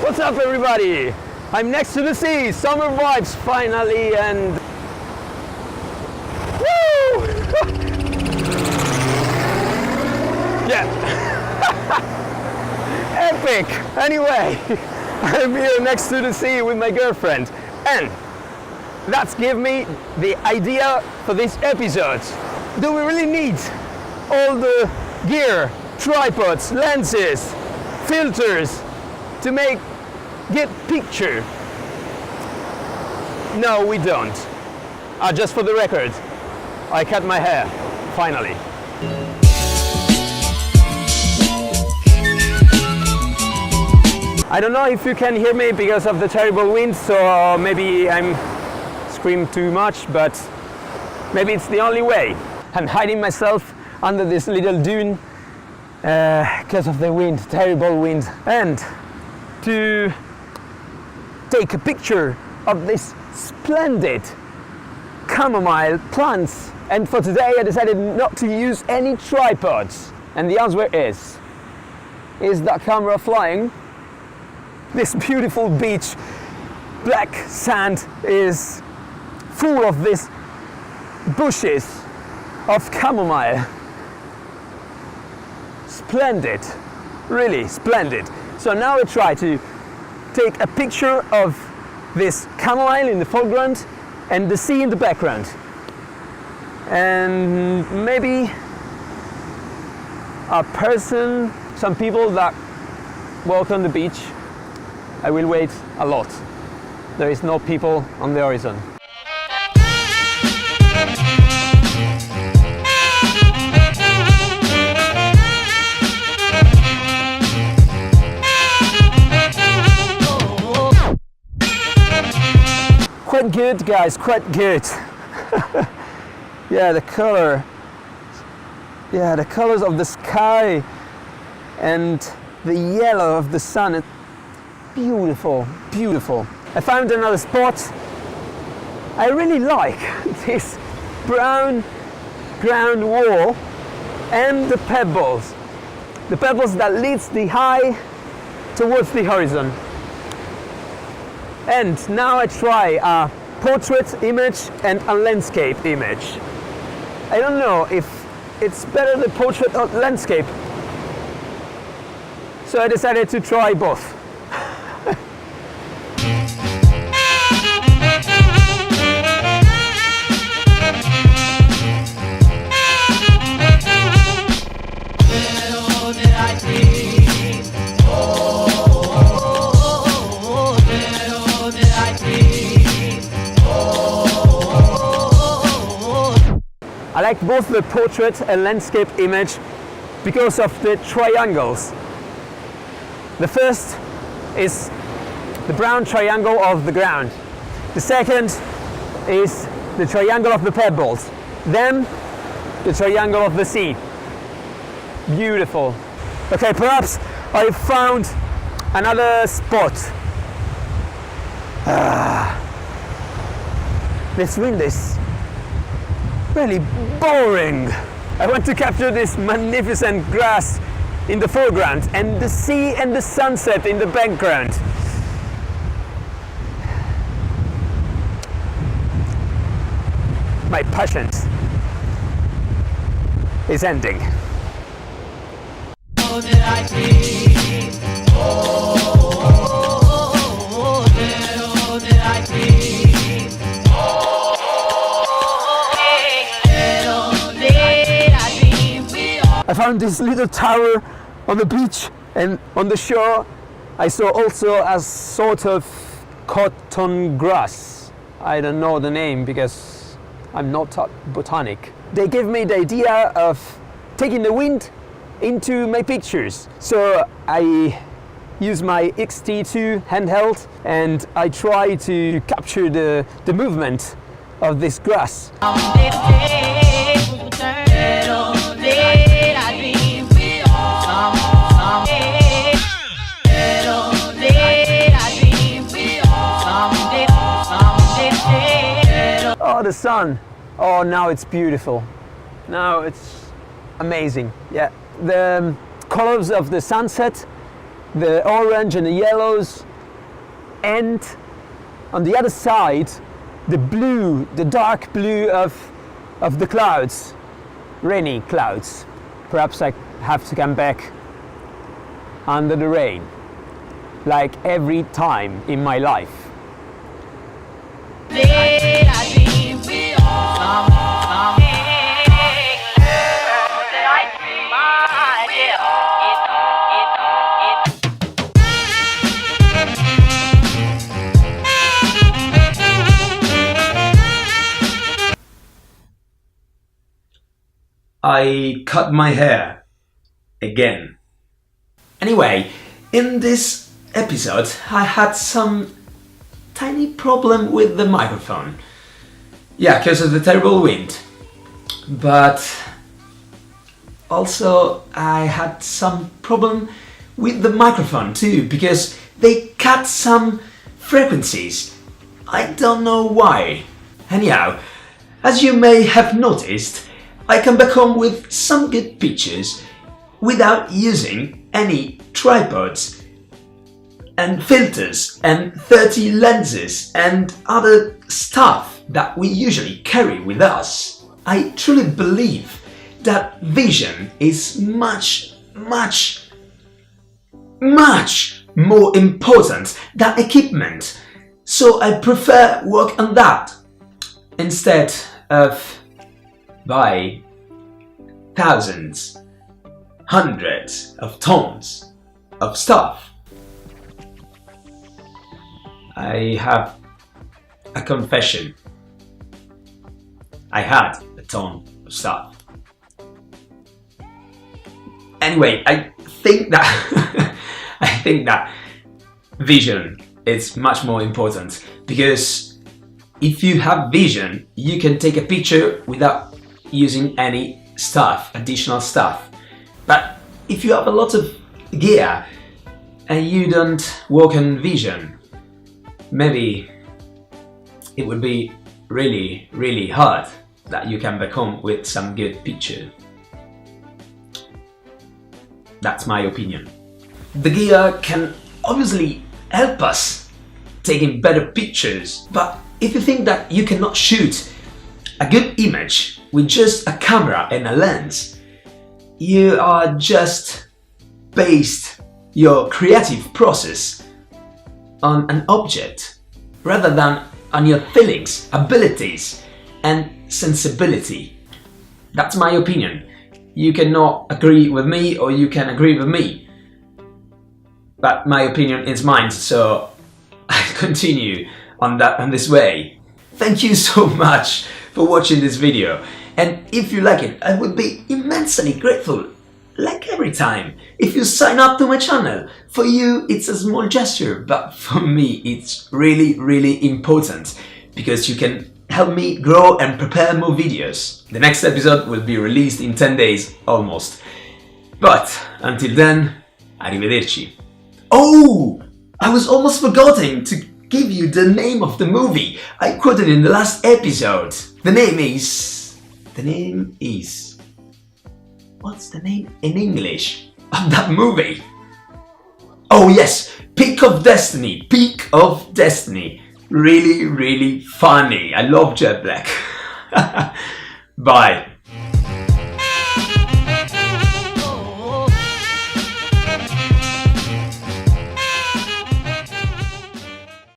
What's up, everybody? I'm next to the sea, summer vibes finally, and woo! Yeah. Epic! Anyway, I'm here next to the sea with my girlfriend, and that's give me the idea for this episode. Do we really need all the gear, tripods, lenses, filters to make good picture? No, we don't. Just for the record, I cut my hair, finally. I don't know if you can hear me because of the terrible wind, so maybe I'm screaming too much, but maybe it's the only way. I'm hiding myself under this little dune because of the wind, terrible wind. And to take a picture of this splendid chamomile plants. And for today I decided not to use any tripods. And the answer is that camera flying? This beautiful beach, black sand is full of these bushes of chamomile. Splendid, really splendid. So now I try to take a picture of this chamomile in the foreground and the sea in the background. And maybe a person, some people that walk on the beach. I will wait a lot. There is no people on the horizon. Quite good, guys, quite good. Yeah, the color. Yeah, the colors of the sky and the yellow of the sun. It's beautiful, beautiful. I found another spot. I really like this brown ground wall and the pebbles. The pebbles that leads the eye towards the horizon. And now I try a portrait image and a landscape image. I don't know if it's better the portrait or landscape. So I decided to try both. I like both the portrait and landscape image because of the triangles. The first is the brown triangle of the ground. The second is the triangle of the pebbles. Then the triangle of the sea. Beautiful. Okay, perhaps I found another spot. This wind is really boring. I want to capture this magnificent grass in the foreground and the sea and the sunset in the background. My patience is ending. I found this little tower on the beach, and on the shore I saw also a sort of cotton grass. I don't know the name because I'm not botanic. They gave me the idea of taking the wind into my pictures. So I use my X-T2 handheld and I try to capture the movement of this grass. Oh, the sun. Oh, now it's beautiful. Now it's amazing. Yeah, the colors of the sunset the orange and the yellows, and on the other side, the blue, the dark blue of the clouds, rainy clouds. Perhaps I have to come back under the rain, like every time in my life. I cut my hair again. Anyway, in this episode I had some tiny problem with the microphone. Yeah, because of the terrible wind. But also I had some problem with the microphone too, because they cut some frequencies. I don't know why. Anyhow, as you may have noticed, I come back home with some good pictures without using any tripods and filters and 30 lenses and other stuff that we usually carry with us. I truly believe that vision is much more important than equipment, so I prefer work on that instead of buy thousands, hundreds of tons of stuff. I have a confession. I had a ton of stuff. Anyway, I think that vision is much more important, because if you have vision, you can take a picture without using any stuff, additional stuff. But if you have a lot of gear and you don't work on vision, maybe it would be really hard that you come back home with some good picture. That's my opinion. The gear can obviously help us taking better pictures, but if you think that you cannot shoot a good image with just a camera and a lens, you are just based your creative process on an object rather than on your feelings, abilities and sensibility. That's my opinion. You cannot agree with me or you can agree with me, but my opinion is mine, so I continue on this way. Thank you so much for watching this video, and if you like it, I would be immensely grateful, like every time, if you sign up to my channel. For you it's a small gesture, but for me it's really important, because you can help me grow and prepare more videos. The next episode will be released in 10 days almost, but until then, arrivederci. Oh, I was almost forgetting to give you the name of the movie I quoted in the last episode. The name is... What's the name in English of that movie? Oh yes, Peak of Destiny. Peak of Destiny. Really funny. I love Jet Black. Bye.